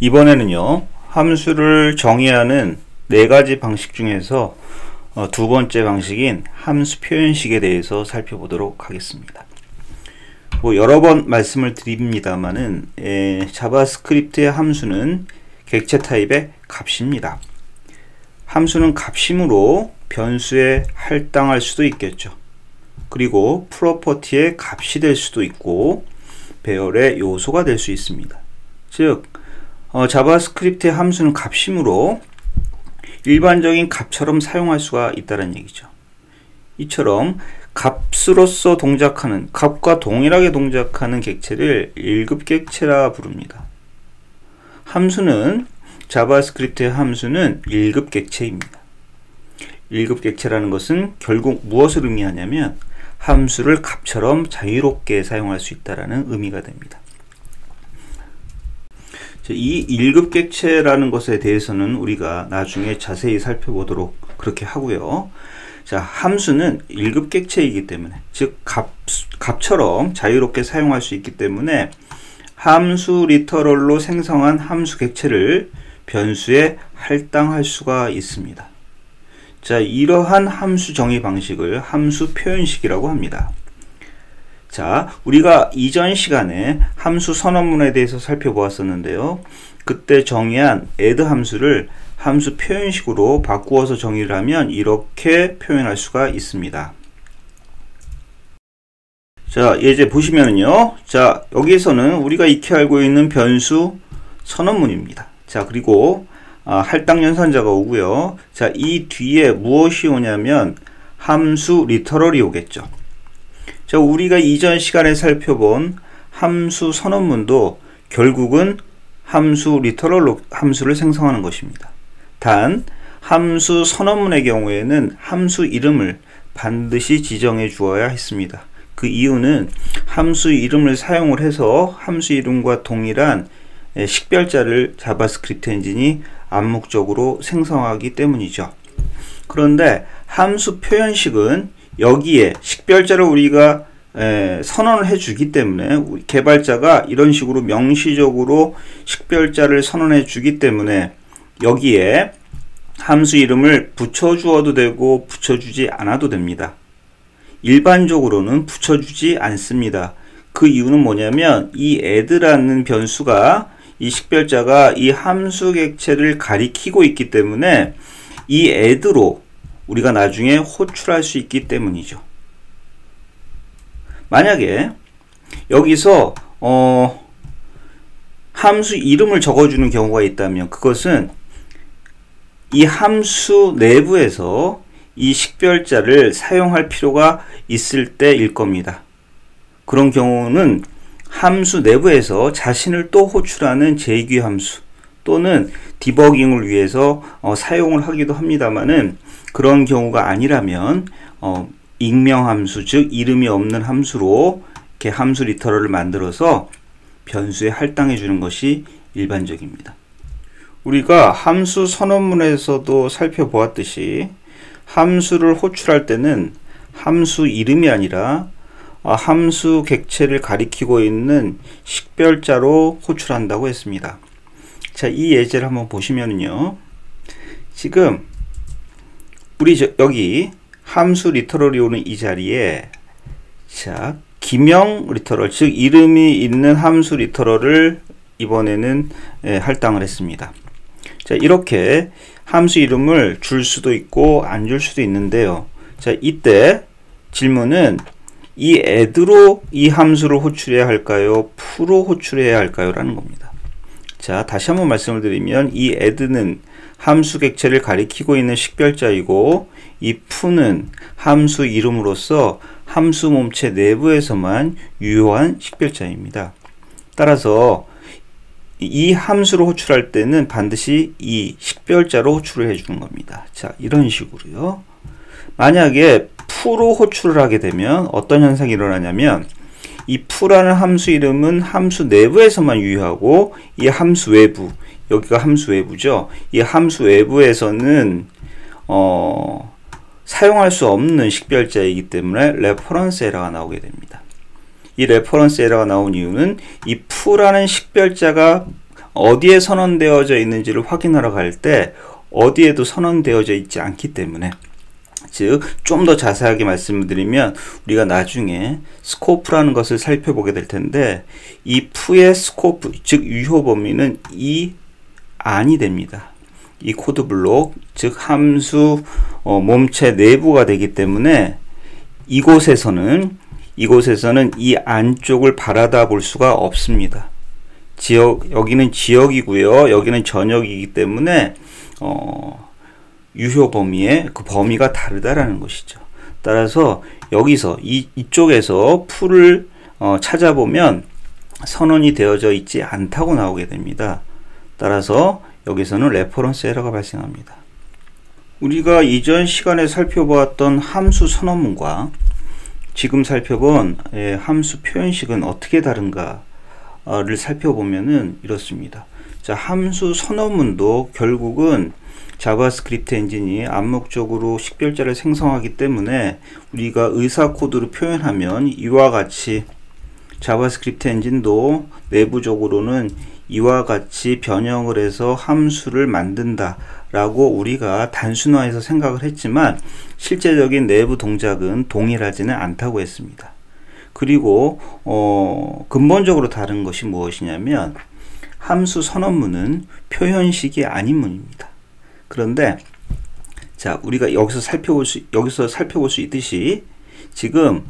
이번에는요, 함수를 정의하는 네 가지 방식 중에서 두 번째 방식인 함수 표현식에 대해서 살펴보도록 하겠습니다. 여러 번 말씀을 드립니다만은 자바스크립트의 함수는 객체 타입의 값입니다. 함수는 값이므로 변수에 할당할 수도 있겠죠. 그리고 프로퍼티의 값이 될 수도 있고 배열의 요소가 될 수 있습니다. 즉 자바스크립트의 함수는 값이므로 일반적인 값처럼 사용할 수가 있다는 얘기죠. 이처럼 값으로서 동작하는, 값과 동일하게 동작하는 객체를 1급 객체라 부릅니다. 자바스크립트의 함수는 1급 객체입니다. 1급 객체라는 것은 결국 무엇을 의미하냐면 함수를 값처럼 자유롭게 사용할 수 있다는 의미가 됩니다. 이 1급 객체라는 것에 대해서는 우리가 나중에 자세히 살펴보도록 그렇게 하고요. 자, 함수는 1급 객체이기 때문에, 즉 값처럼 자유롭게 사용할 수 있기 때문에 함수 리터럴로 생성한 함수 객체를 변수에 할당할 수가 있습니다. 자, 이러한 함수 정의 방식을 함수 표현식이라고 합니다. 자, 우리가 이전 시간에 함수 선언문에 대해서 살펴보았었는데요. 그때 정의한 add 함수를 함수 표현식으로 바꾸어서 정의를 하면 이렇게 표현할 수가 있습니다. 자, 이제 보시면은요. 자, 여기에서는 우리가 익히 알고 있는 변수 선언문입니다. 자, 그리고 할당 연산자가 오고요. 자, 이 뒤에 무엇이 오냐면 함수 리터럴이 오겠죠. 자, 우리가 이전 시간에 살펴본 함수 선언문도 결국은 함수 리터럴로 함수를 생성하는 것입니다. 단 함수 선언문의 경우에는 함수 이름을 반드시 지정해 주어야 했습니다. 그 이유는 함수 이름을 사용을 해서 함수 이름과 동일한 식별자를 자바스크립트 엔진이 암묵적으로 생성하기 때문이죠. 그런데 함수 표현식은 여기에 식별자를 우리가 선언을 해 주기 때문에 우리 개발자가 이런 식으로 명시적으로 식별자를 선언해 주기 때문에 여기에 함수 이름을 붙여주어도 되고 붙여주지 않아도 됩니다. 일반적으로는 붙여주지 않습니다. 그 이유는 뭐냐면 이 add라는 변수가 이 식별자가 이 함수 객체를 가리키고 있기 때문에 이 add로 우리가 나중에 호출할 수 있기 때문이죠. 만약에 여기서 함수 이름을 적어주는 경우가 있다면 그것은 이 함수 내부에서 이 식별자를 사용할 필요가 있을 때일 겁니다. 그런 경우는 함수 내부에서 자신을 또 호출하는 재규 함수 또는 디버깅을 위해서 사용을 하기도 합니다만은 그런 경우가 아니라면 익명 함수, 즉 이름이 없는 함수로 이렇게 함수 리터럴을 만들어서 변수에 할당해 주는 것이 일반적입니다. 우리가 함수 선언문에서도 살펴보았듯이 함수를 호출할 때는 함수 이름이 아니라 함수 객체를 가리키고 있는 식별자로 호출한다고 했습니다. 자, 이 예제를 한번 보시면은요. 지금 우리 여기 함수 리터럴이 오는 이 자리에 자, 기명 리터럴, 즉 이름이 있는 함수 리터럴을 이번에는 할당을 했습니다. 자, 이렇게 함수 이름을 줄 수도 있고 안 줄 수도 있는데요. 자, 이때 질문은 이 add로 이 함수를 호출해야 할까요? f로 호출해야 할까요? 라는 겁니다. 자, 다시 한번 말씀을 드리면 이 add는 함수 객체를 가리키고 있는 식별자이고 이 f는 함수 이름으로서 함수 몸체 내부에서만 유효한 식별자입니다. 따라서 이 함수를 호출할 때는 반드시 이 식별자로 호출을 해주는 겁니다. 자, 이런 식으로요. 만약에 f로 호출을 하게 되면 어떤 현상이 일어나냐면 이 f라는 함수 이름은 함수 내부에서만 유효하고 이 함수 외부, 여기가 함수 외부죠. 이 함수 외부에서는 사용할 수 없는 식별자이기 때문에 레퍼런스 에러가 나오게 됩니다. 이 레퍼런스 에러가 나온 이유는 이 f라는 식별자가 어디에 선언되어져 있는지를 확인하러 갈 때 어디에도 선언되어져 있지 않기 때문에, 즉 좀 더 자세하게 말씀을 드리면 우리가 나중에 스코프라는 것을 살펴보게 될 텐데, 이 푸의 스코프, 즉 유효 범위는 이 안이 됩니다. 이 코드 블록, 즉 함수 몸체 내부가 되기 때문에 이곳에서는 이 안쪽을 바라다 볼 수가 없습니다. 여기는 지역이고요, 여기는 전역이기 때문에 유효 범위의 그 범위가 다르다라는 것이죠. 따라서 여기서 이쪽에서 풀을 찾아보면 선언이 되어져 있지 않다고 나오게 됩니다. 따라서 여기서는 레퍼런스 에러가 발생합니다. 우리가 이전 시간에 살펴보았던 함수 선언문과 지금 살펴본 함수 표현식은 어떻게 다른가를 살펴보면은 이렇습니다. 자, 함수 선언문도 결국은 자바스크립트 엔진이 암묵적으로 식별자를 생성하기 때문에 우리가 의사 코드로 표현하면 이와 같이, 자바스크립트 엔진도 내부적으로는 이와 같이 변형을 해서 함수를 만든다 라고 우리가 단순화해서 생각을 했지만, 실제적인 내부 동작은 동일하지는 않다고 했습니다. 그리고 근본적으로 다른 것이 무엇이냐면, 함수 선언문은 표현식이 아닌 문입니다. 그런데 자, 우리가 여기서 살펴볼 수 있듯이 지금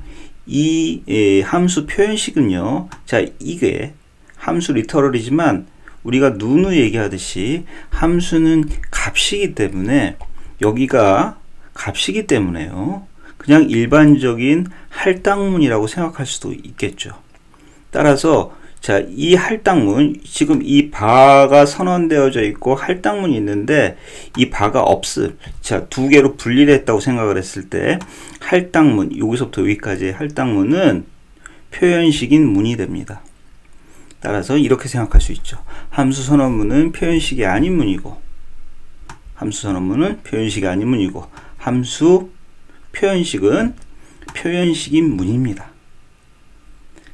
이 함수 표현식은요, 자, 이게 함수 리터럴이지만 우리가 누누이 얘기하듯이 함수는 값이기 때문에, 여기가 값이기 때문에요, 그냥 일반적인 할당문이라고 생각할 수도 있겠죠. 따라서 자, 이 할당문, 지금 이 바가 선언되어져 있고 할당문이 있는데 이 바가 자, 두 개로 분리를 했다고 생각을 했을 때 할당문, 여기서부터 여기까지의 할당문은 표현식인 문이 됩니다. 따라서 이렇게 생각할 수 있죠. 함수 선언문은 표현식이 아닌 문이고, 함수 표현식은 표현식인 문입니다.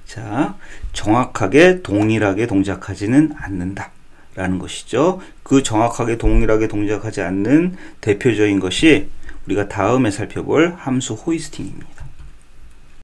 자, 정확하게 동일하게 동작하지는 않는다 라는 것이죠. 그 정확하게 동일하게 동작하지 않는 대표적인 것이 우리가 다음에 살펴볼 함수 호이스팅입니다.